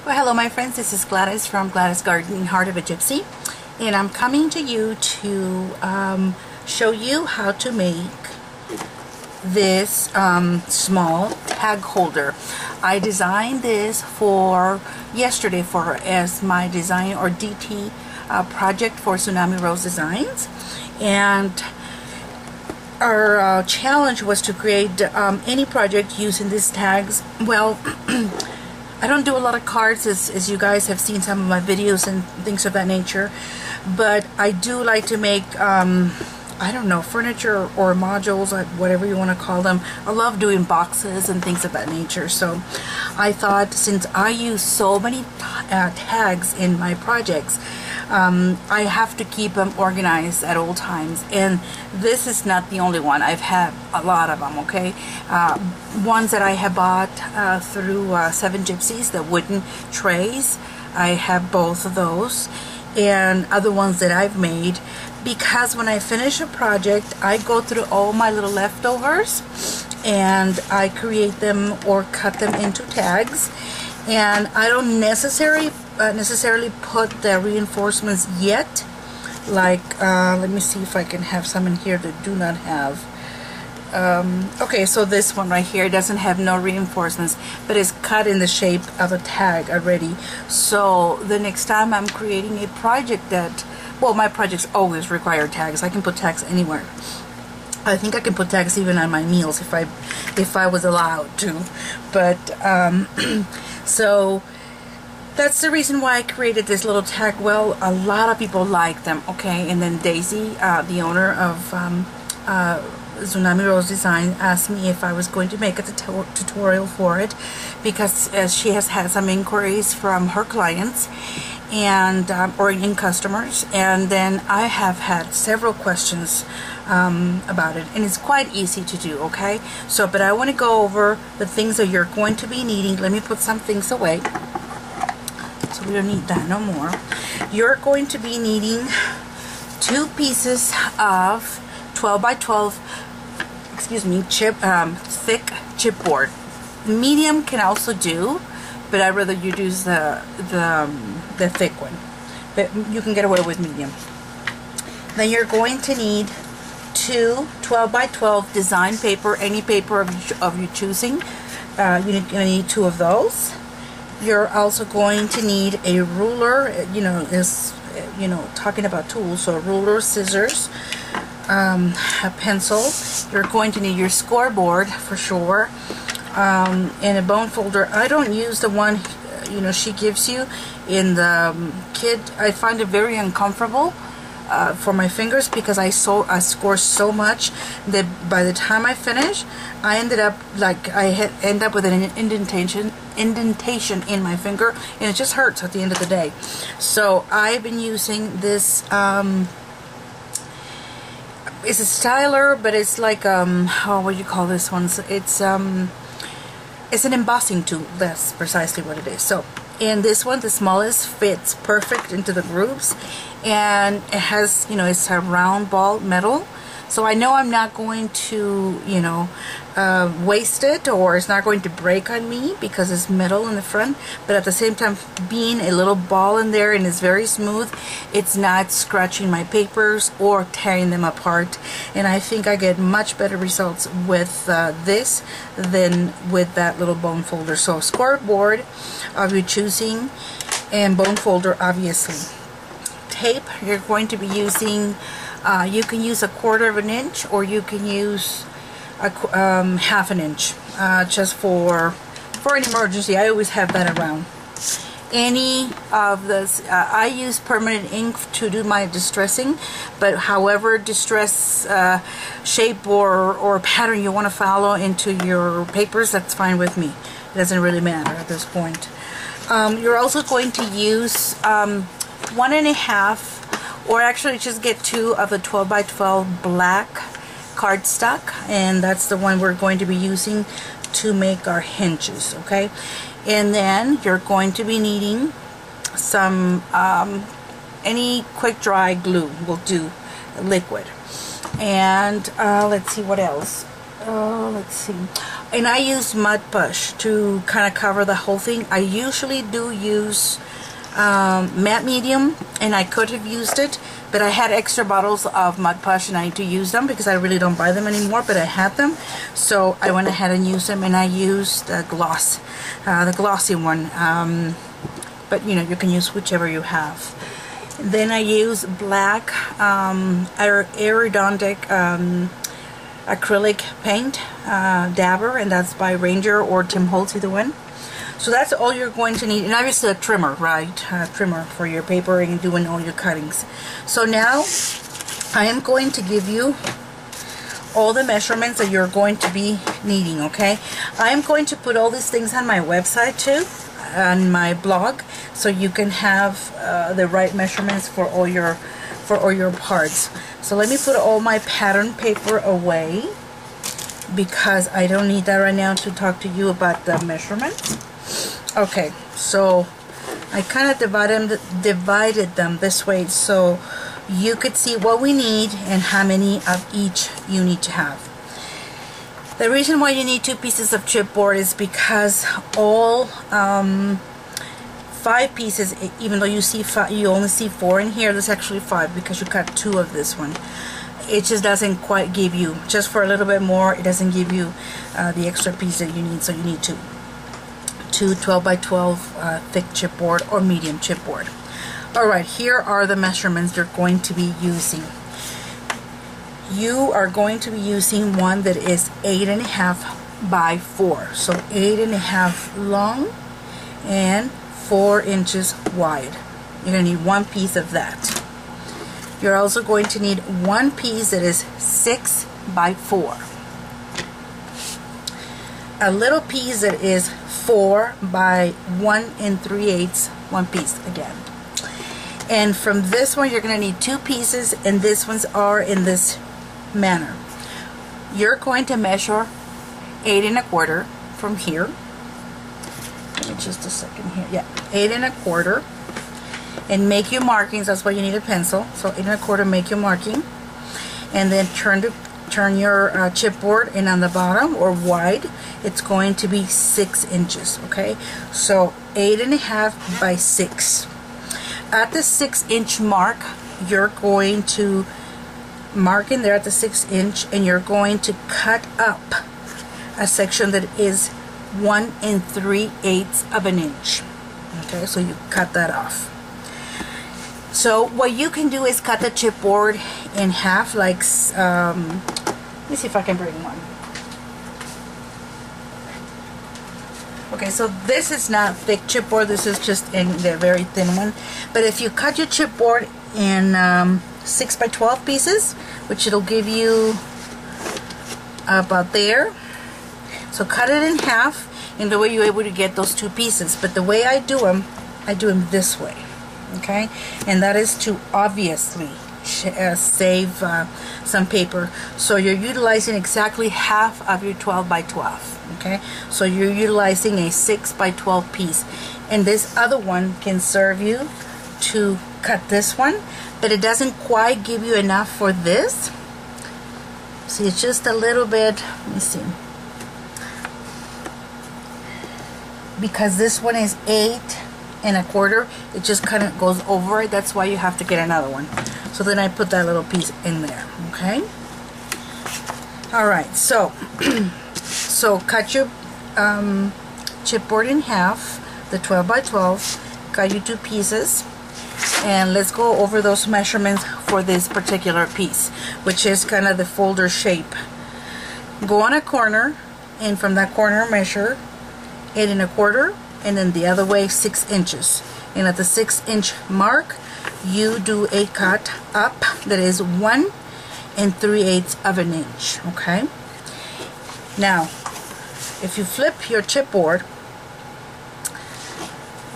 Well, hello my friends, this is Gladys from Gladys Gardening Heart of a Gypsy, and I'm coming to you to show you how to make this small tag holder. I designed this for yesterday as my design or DT project for Tsunami Rose Designs, and our challenge was to create any project using these tags. Well, I don't do a lot of cards, as you guys have seen some of my videos and things of that nature, but I do like to make I don't know, furniture or modules, whatever you want to call them. I love doing boxes and things of that nature, so I thought, since I use so many tags in my projects, I have to keep them organized at all times, and this is not the only one. I've had a lot of them, okay? Ones that I have bought through Seven Gypsies, the wooden trays, I have both of those, and other ones that I've made, because when I finish a project, I go through all my little leftovers and I create them or cut them into tags, and I don't necessarily put the reinforcements yet. Like let me see if I can have some in here that do not have okay, so this one right here doesn't have no reinforcements, but it's cut in the shape of a tag already. So the next time I'm creating a project that, well, my projects always require tags. I can put tags anywhere. I think I can put tags even on my meals if I was allowed to. But so that's the reason why I created this little tag. Well, a lot of people like them, okay? And then Daisy, the owner of Tsunami Rose Design, asked me if I was going to make a tutorial for it, because she has had some inquiries from her clients and or in customers, and then I have had several questions about it, and it's quite easy to do, okay? So, but I want to go over the things that you're going to be needing. Let me put some things away, so we don't need that no more. You're going to be needing 2 pieces of 12 by 12, excuse me, thick chipboard. Medium can also do, but I'd rather you use the thick one, but you can get away with medium. Then you're going to need 2 12 by 12 design paper, any paper of your choosing. You're going to need 2 of those. You're also going to need a ruler, talking about tools, so a ruler, scissors, a pencil. You're going to need your scoreboard for sure, and a bone folder. I don't use the one she gives you in the kit. I find it very uncomfortable for my fingers, because I score so much that by the time I finish, I end up with an indentation in my finger, and it just hurts at the end of the day. So I've been using this it's a styler, but it's like what do you call this one? It's an embossing tool. That's precisely what it is. So, and this one, the smallest, fits perfect into the grooves, and it has, it's a round ball metal, so I know I'm not going to waste it, or it's not going to break on me because it's metal in the front, but at the same time, being a little ball in there and it's very smooth, it's not scratching my papers or tearing them apart, and I think I get much better results with this than with that little bone folder. So scoreboard of your choosing, and bone folder, obviously. Tape, you're going to be using, you can use 1/4 of an inch, or you can use half an inch, just for an emergency. I always have that around. Any of this, I use permanent ink to do my distressing, but however distress shape or pattern you want to follow into your papers, that's fine with me. It doesn't really matter at this point. You're also going to use 1.5, or actually just get 2 of the 12 by 12 black cardstock, and that's the one we're going to be using to make our hinges, okay? And then you're going to be needing some any quick dry glue will do, liquid. And let's see what else. Let's see. And I use mud push to kind of cover the whole thing. I usually do use matte medium, and I could have used it, but I had extra bottles of mud push and I need to use them because I really don't buy them anymore, but I had them, so I went ahead and used them, and I used the glossy one, but you know, you can use whichever you have. Then I use black Aerodontic acrylic paint, Dabber, and that's by Ranger or Tim Holtz, either one. So that's all you're going to need, and obviously a trimmer, right? Trimmer for your paper and doing all your cuttings. So now I am going to give you all the measurements that you're going to be needing, okay? I am going to put all these things on my website too, on my blog, so you can have the right measurements for all your parts. So let me put all my pattern paper away because I don't need that right now to talk to you about the measurements. Okay, so I kind of divided them this way so you could see what we need and how many of each you need to have. The reason why you need 2 pieces of chipboard is because all 5 pieces, even though you see 5, you only see 4 in here, there's actually 5 because you cut 2 of this one. It just doesn't quite give you, just for a little bit more, it doesn't give you the extra piece that you need, so you need 2 12 by 12 thick chipboard or medium chipboard. Alright, here are the measurements you're going to be using. You are going to be using one that is 8.5 by 4. So 8.5 long and 4 inches wide. You're going to need 1 piece of that. You're also going to need 1 piece that is 6 by 4. A little piece that is 4 by 1 3/8, 1 piece again. And from this one you're going to need 2 pieces, and these ones are in this manner. You're going to measure 8 1/4 from here. Give me just a second here. Yeah, 8 1/4, and make your markings. That's why you need a pencil. So 8 1/4, make your marking, and then turn your chipboard, and on the bottom or wide it's going to be 6 inches. Okay, so 8.5 by 6. At the 6 inch mark, you're going to mark in there at the 6 inch, and you're going to cut up a section that is 1 3/8 of an inch. Okay, so you cut that off. So what you can do is cut the chipboard in half, like let me see if I can bring one. Okay, so this is not thick chipboard, this is just in the very thin one. But if you cut your chipboard in 6 by 12 pieces, which it'll give you about there, so cut it in half, and the way you're able to get those 2 pieces. But the way I do them this way, okay? And that is to obviously save some paper. So you're utilizing exactly half of your 12 by 12. Okay, so you're utilizing a 6 by 12 piece, and this other one can serve you to cut this one, but it doesn't quite give you enough for this. See, it's just a little bit, let me see, because this one is 8 1/4, it just kind of goes over it. That's why you have to get another one. So then I put that little piece in there. Okay, all right, so so cut your chipboard in half, the 12 by 12, cut you 2 pieces, and let's go over those measurements for this particular piece, which is kind of the folder shape. Go on a corner, and from that corner measure 8 1/4, and then the other way 6 inches. And at the 6 inch mark, you do a cut up that is 1 3/8 of an inch. Okay, now if you flip your chipboard,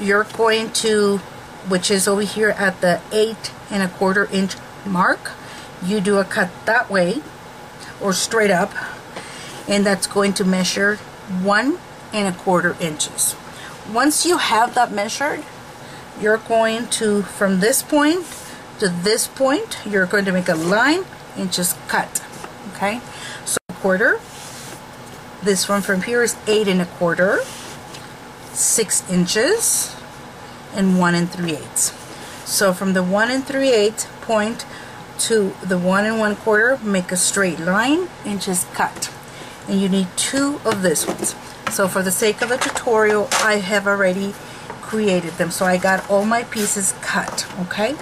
you're going to, which is over here at the 8 1/4 inch mark, you do a cut that way or straight up, and that's going to measure 1 1/4 inches. Once you have that measured, you're going to, from this point to this point, you're going to make a line and just cut. Okay, so 1/4, This one from here is 8 1/4, 6 inches, and 1 3/8. So from the 1 3/8 point to the 1 1/4, make a straight line and just cut. And you need 2 of this ones. So for the sake of the tutorial, I have already created them. So I got all my pieces cut, okay?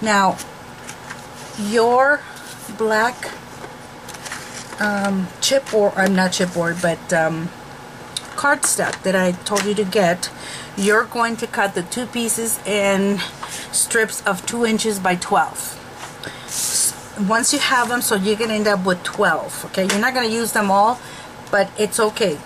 Now, your black chipboard, not chipboard, but cardstock that I told you to get, you're going to cut the 2 pieces in strips of 2 inches by 12. Once you have them, so you're going to end up with 12, okay? You're not going to use them all, but it's okay.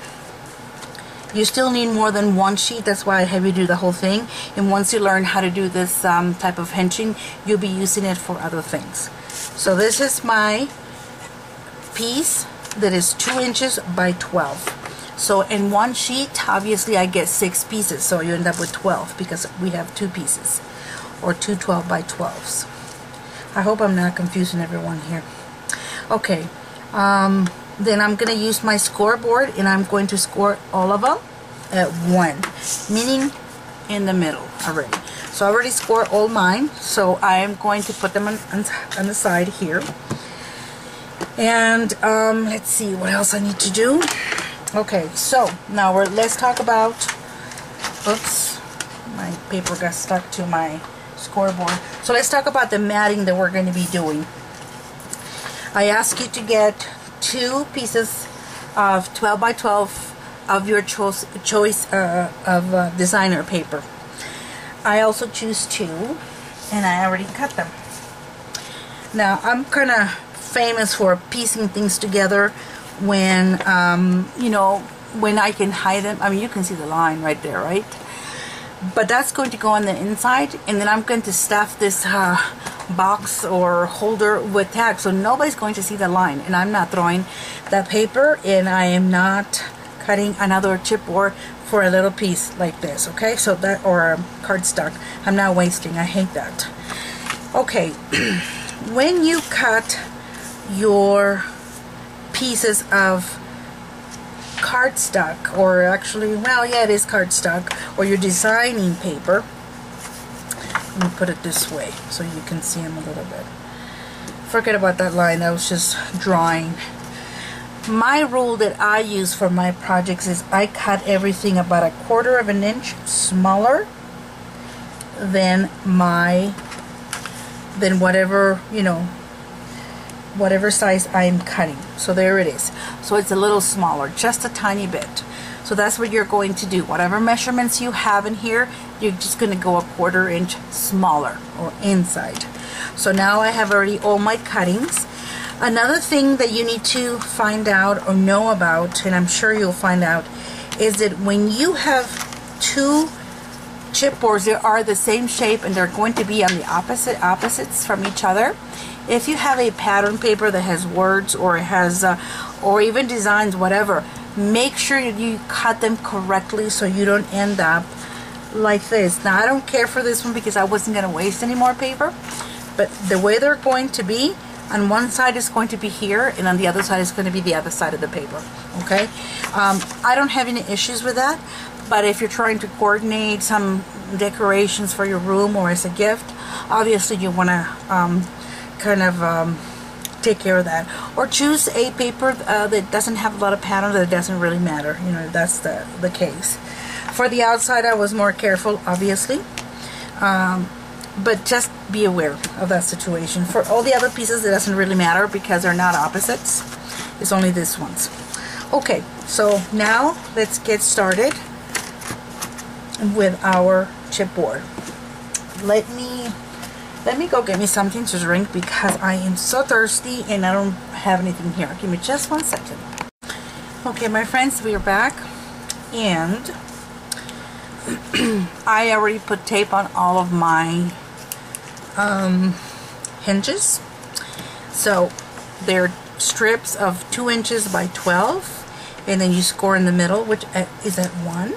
You still need more than one sheet. That's why I have you do the whole thing. And once you learn how to do this type of hinging, you'll be using it for other things. So this is my piece that is 2 inches by 12. So in one sheet, obviously I get 6 pieces. So you end up with 12 because we have 2 pieces, or 2 12 by 12s. I hope I'm not confusing everyone here. Okay. Then I'm going to use my scoreboard, and I'm going to score all of them at 1, meaning in the middle already. So I already scored all mine, so I am going to put them on the side here. And let's see what else I need to do. Okay, so now let's talk about, oops, my paper got stuck to my scoreboard. So let's talk about the matting that we're going to be doing. I ask you to get 2 pieces of 12 by 12 of your choice of designer paper. I also choose 2, and I already cut them. Now I'm kind of famous for piecing things together when you know, when I can hide them. I mean, you can see the line right there, right? But that's going to go on the inside, and then I'm going to stuff this box or holder with tags, so nobody's going to see the line. And I'm not throwing that paper, and I am not cutting another chipboard for a little piece like this, okay? So that, or cardstock, I'm not wasting. I hate that. Okay, when you cut your pieces of cardstock, or actually, well, yeah, it is cardstock, or your designing paper. Let me put it this way so you can see them a little bit. Forget about that line, I was just drawing. My rule that I use for my projects is I cut everything about 1/4 of an inch smaller than whatever, you know, whatever size I'm cutting. So there it is. So it's a little smaller, just a tiny bit. So that's what you're going to do. Whatever measurements you have in here, you're just going to go 1/4 inch smaller, or inside. So now I have already all my cuttings. Another thing that you need to find out or know about, and I'm sure you'll find out, is that when you have 2 chipboards that are the same shape and they're going to be on the opposites from each other, if you have a pattern paper that has words, or it has or even designs, whatever, make sure you cut them correctly so you don't end up like this. Now I don't care for this one because I wasn't going to waste any more paper, but the way they're going to be, on one side is going to be here, and on the other side is going to be the other side of the paper, okay? I don't have any issues with that, but if you're trying to coordinate some decorations for your room or as a gift, obviously you want to kind of take care of that, or choose a paper that doesn't have a lot of pattern, that it doesn't really matter, you know, if that's the case. For the outside I was more careful, obviously, but just be aware of that situation. For all the other pieces it doesn't really matter because they're not opposites, it's only these ones. Okay, so now let's get started with our chipboard. Let me go get me something to drink because I am so thirsty and I don't have anything here. Give me just 1 second. Okay, my friends, we are back, and I already put tape on all of my hinges. So they're strips of 2 inches by 12, and then you score in the middle, which is at 1.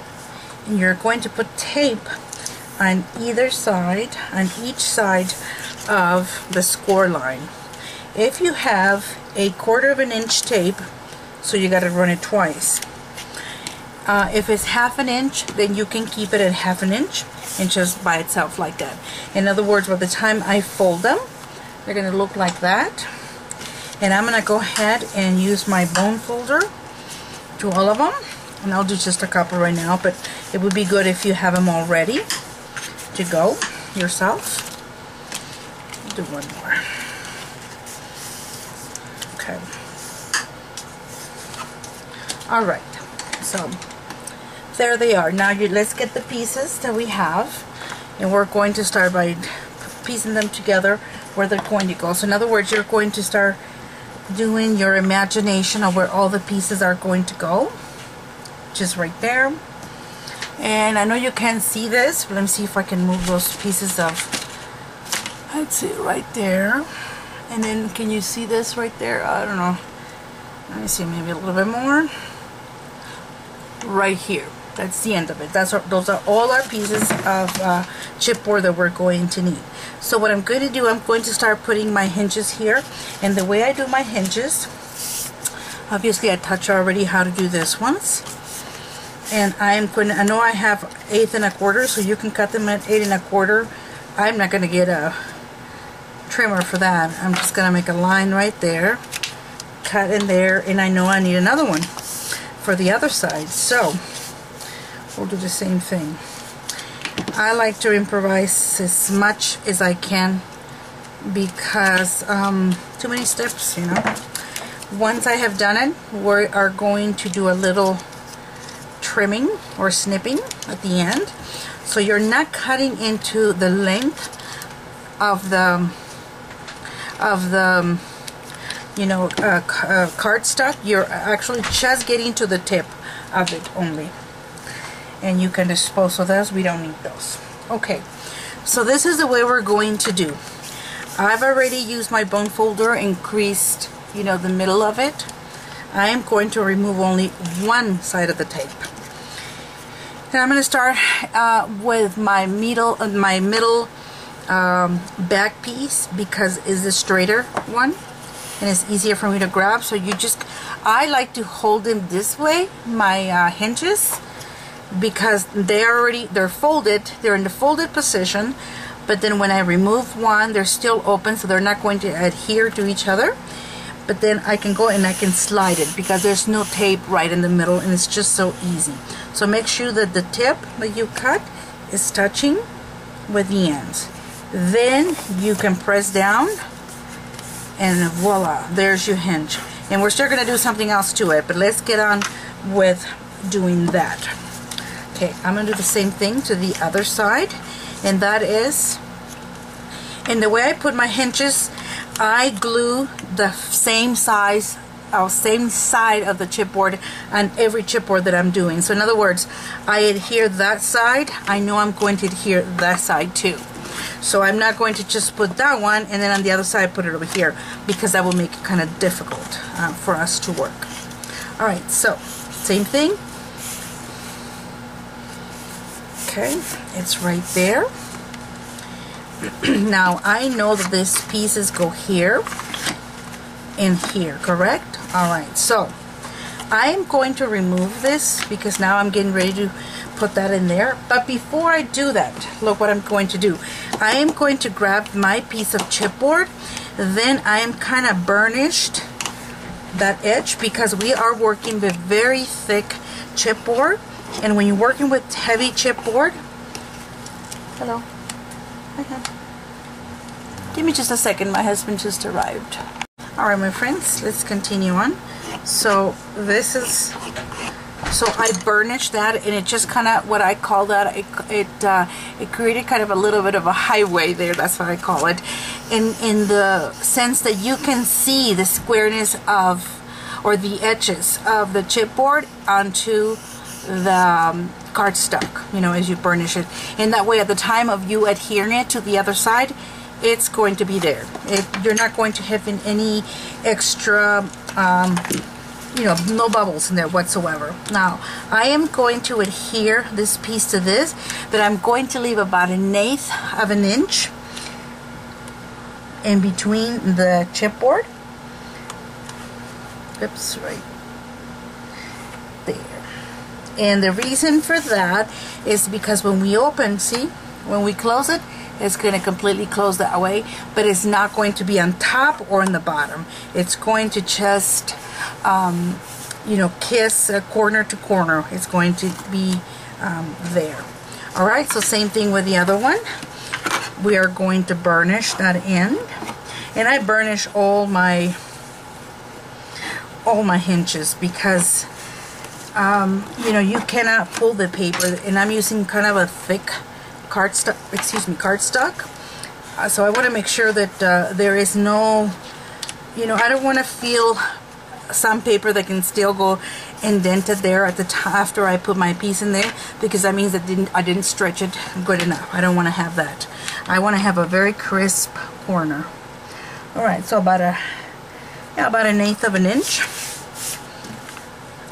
And you're going to put tape on either side, on each side of the score line. If you have 1/4 of an inch tape so you got to run it twice. If it's 1/2 inch, then you can keep it at 1/2 inch and just by itself like that. In other words, by the time I fold them, they're going to look like that. And I'm going to go ahead and use my bone folder to all of them. And I'll do just a couple right now, but it would be good if you have them all ready to go yourself. I'll do one more. Okay. All right. So there they are. Now let's get the pieces that we have, and we're going to start by piecing them together where they're going to go. So in other words, you're going to start doing your imagination of where all the pieces are going to go, just right there. And I know you can't see this, but let me see if I can move those pieces of, I'd say right there. And then can you see this right there? I don't know, let me see, maybe a little bit more right here. That's the end of it. Those are all our pieces of chipboard that we're going to need. So what I'm going to do, I'm going to start putting my hinges here. And the way I do my hinges, obviously I touched already how to do this ones. And I know I have 1/8 1/4, so you can cut them at 8 1/4. I'm not going to get a trimmer for that. I'm just going to make a line right there, cut in there, and I know I need another one for the other side. So we'll do the same thing. I like to improvise as much as I can because too many steps, you know. Once I have done it, we are going to do a little trimming or snipping at the end. So you're not cutting into the length of the you know, cardstock. You're actually just getting to the tip of it only. And you can dispose of those. We don't need those. Okay, so this is the way we're going to do. I've already used my bone folder, increased, you know, the middle of it. I am going to remove only one side of the tape. And I'm going to start with my middle back piece because it's the straighter one and it's easier for me to grab. So you just, I like to hold them this way, my hinges, because they're folded, they're in the folded position, but then when I remove one, they're still open, so they're not going to adhere to each other. But then I can go and I can slide it because there's no tape right in the middle, and it's just so easy. So make sure that the tip that you cut is touching with the ends. Then you can press down and voila, there's your hinge. And we're still going to do something else to it, but let's get on with doing that. Okay, I'm going to do the same thing to the other side, and that is, and the way I put my hinges, I glue the same size, same side of the chipboard on every chipboard that I'm doing. So in other words, I adhere that side, I know I'm going to adhere that side too. So I'm not going to just put that one and then on the other side put it over here, because that will make it kind of difficult for us to work. Alright, so same thing. Okay, it's right there. Now I know that these pieces go here and here, correct? Alright, so I am going to remove this because now I'm getting ready to put that in there. But before I do that, look what I'm going to do. I am going to grab my piece of chipboard, then I am kind of burnished that edge because we are working with very thick chipboard. And when you're working with heavy chipboard, hello, give me just a second, my husband just arrived. Alright my friends, let's continue on. So this is, so I burnished that, and it just kind of, what I call that, it created kind of a little bit of a highway there, that's what I call it, in the sense that you can see the squareness of, or the edges of the chipboard onto the cardstock, you know, as you burnish it. And that way at the time of you adhering it to the other side, it's going to be there. You're not going to have any extra, you know, no bubbles in there whatsoever. Now, I am going to adhere this piece to this, but I'm going to leave about 1/8 of an inch in between the chipboard. Oops, right there. And the reason for that is because when we open, see, when we close it, it's going to completely close that way, but it's not going to be on top or in the bottom. It's going to just, you know, kiss corner to corner. It's going to be there. Alright, so same thing with the other one. We are going to burnish that end. And I burnish all my hinges because you know, you cannot pull the paper, and I'm using kind of a thick cardstock, so I want to make sure that there is no, you know, I don't want to feel some paper that can still go indented there at the top after I put my piece in there, because that means that I didn't stretch it good enough. I don't want to have that. I want to have a very crisp corner. Alright, so about an 1/8 of an inch,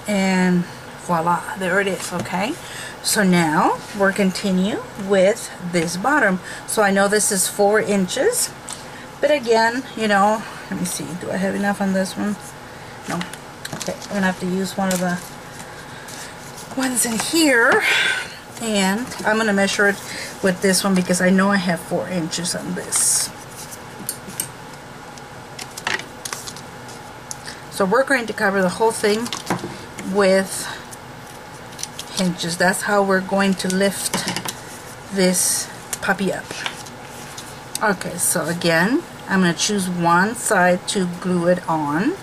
and voila, there it is. Okay, so now we're continue with this bottom. So I know this is 4 inches, but again, you know, let me see, do I have enough on this one? No. Okay, I'm gonna have to use one of the ones in here, and I'm gonna measure it with this one because I know I have 4 inches on this. So we're going to cover the whole thing with hinges. That's how we're going to lift this puppy up. Okay, so again, I'm going to choose one side to glue it on.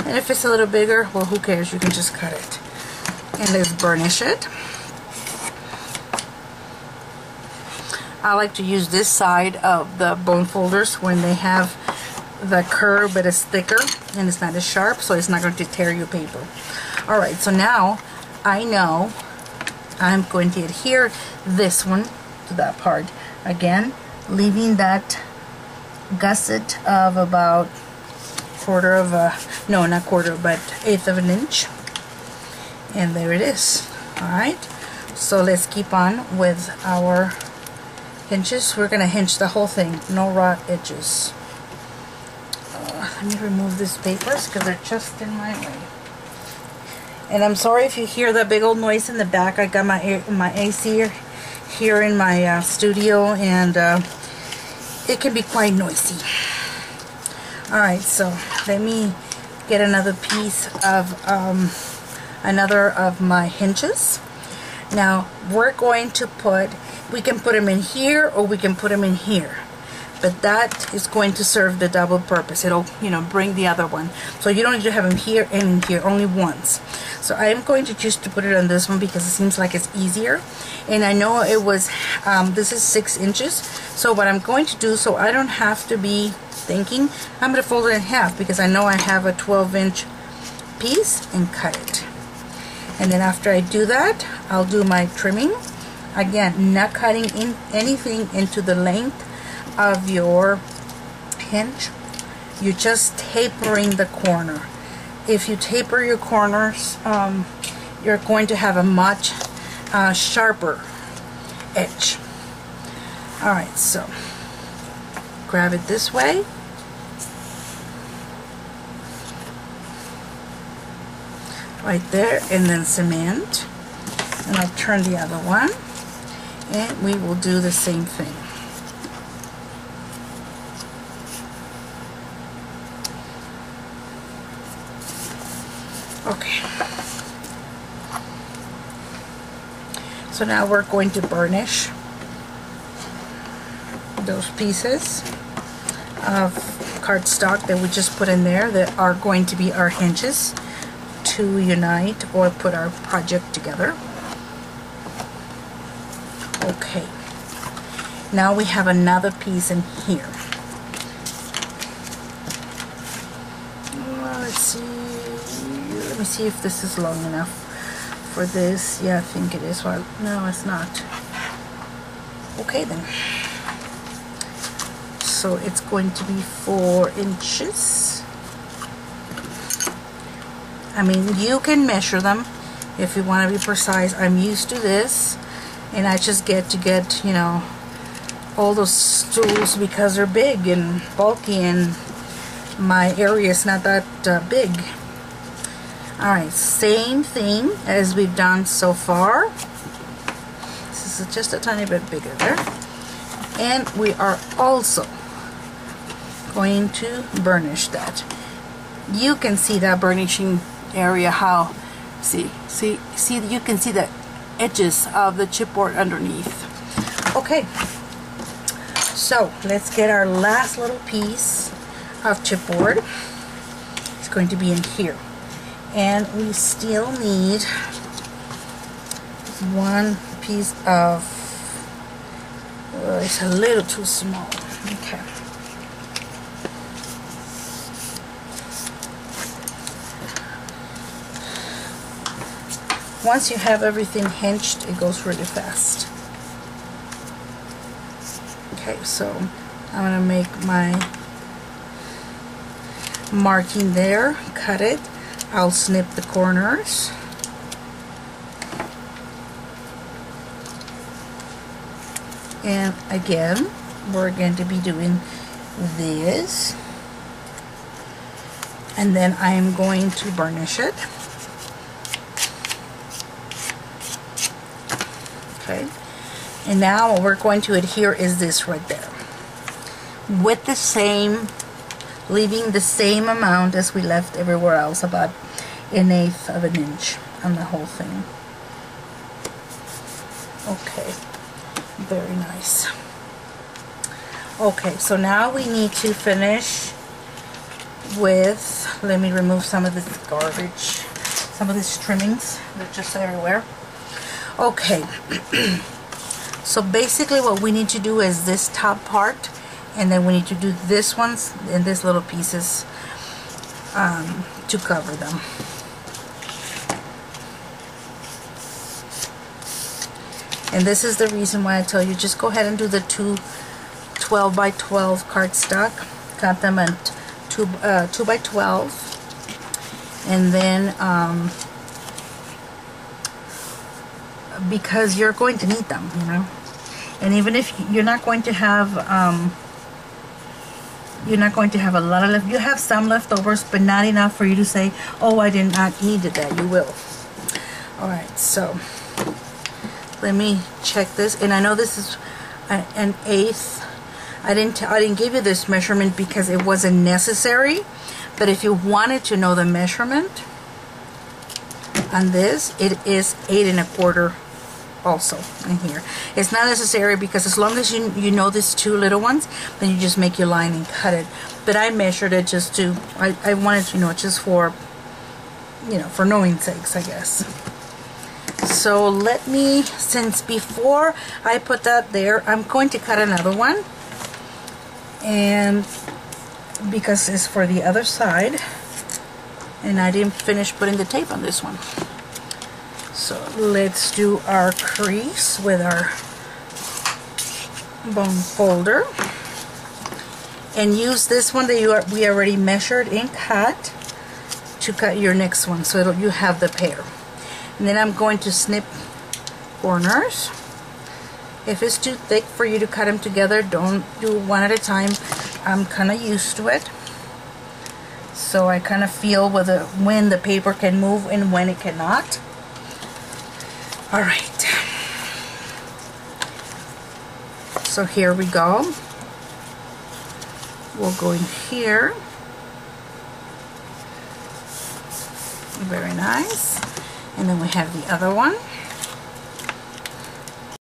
And if it's a little bigger, well, who cares? You can just cut it. And let's burnish it. I like to use this side of the bone folders when they have the curve, but it's thicker and it's not as sharp, so it's not going to tear your paper. Alright, so now I know I'm going to adhere this one to that part. Again, leaving that gusset of about quarter of a, no, not quarter, but 1/8 of an inch. And there it is. Alright, so let's keep on with our hinges. We're going to hinge the whole thing, no raw edges. Let me remove these papers because they're just in my way. And I'm sorry if you hear that big old noise in the back. I got my AC here in my studio, and it can be quite noisy. Alright, so let me get another piece of another of my hinges. Now we're going to put, we can put them in here or we can put them in here. But that is going to serve the double purpose. It'll, you know, bring the other one. So you don't need to have them here and in here, only once. So I am going to choose to put it on this one because it seems like it's easier. And I know it was, this is 6 inches. So what I'm going to do, so I don't have to be thinking, I'm going to fold it in half because I know I have a 12-inch piece, and cut it. And then after I do that, I'll do my trimming. Again, not cutting in anything into the length of your hinge. You're just tapering the corner. If you taper your corners, you're going to have a much sharper edge. Alright, so grab it this way. Right there, and then cement. And I'll turn the other one, and we will do the same thing. Okay, so now we're going to burnish those pieces of cardstock that we just put in there that are going to be our hinges to unite or put our project together. Okay, now we have another piece in here. Let's see. Let me see if this is long enough for this. Yeah, I think it is. Well, no, it's not. Okay then. So it's going to be 4 inches. I mean, you can measure them if you want to be precise. I'm used to this, and I just get, you know, all those stools because they're big and bulky, and my area is not that big. Alright, same thing as we've done so far. This is just a tiny bit bigger there. And we are also going to burnish that. You can see that burnishing area, how, see, you can see the edges of the chipboard underneath. Okay, so let's get our last little piece of chipboard. It's going to be in here. And we still need one piece of, it's a little too small. Okay. Once you have everything hinged, it goes really fast. Okay, so I'm going to make my marking there, cut it. I'll snip the corners. And again, we're going to be doing this. And then I'm going to burnish it. Okay. And now what we're going to adhere is this right there. With the same, leaving the same amount as we left everywhere else, about 1/8 of an inch on the whole thing. Okay, very nice. Okay, so now we need to finish with, let me remove some of this garbage, some of these trimmings, they're just everywhere. Okay, so basically what we need to do is this top part, and then we need to do this ones and these little pieces to cover them. And this is the reason why I tell you, just go ahead and do the two 12 by 12 cardstock, cut them at 2 by 12, and then because you're going to need them, you know. And even if you're not going to have a lot of left, you have some leftovers, but not enough for you to say, oh, I did not need that. You will. All right, so let me check this, and I know this is an 1/8. I didn't give you this measurement because it wasn't necessary, but if you wanted to know the measurement on this, it is 8 1/4 also in here. It's not necessary because as long as you know these two little ones, then you just make your line and cut it. But I measured it just to, I wanted to know, just for, you know, for knowing sakes, I guess. So let me, since before I put that there, I'm going to cut another one, and because it's for the other side, and I didn't finish putting the tape on this one. So let's do our crease with our bone folder, and use this one that we already measured and cut to cut your next one, so you have the pair. And then I'm going to snip corners. If it's too thick for you to cut them together, don't do one at a time. I'm kind of used to it, so I kind of feel when the paper can move and when it cannot. All right, so here we go. We'll go in here. Very nice. And then we have the other one.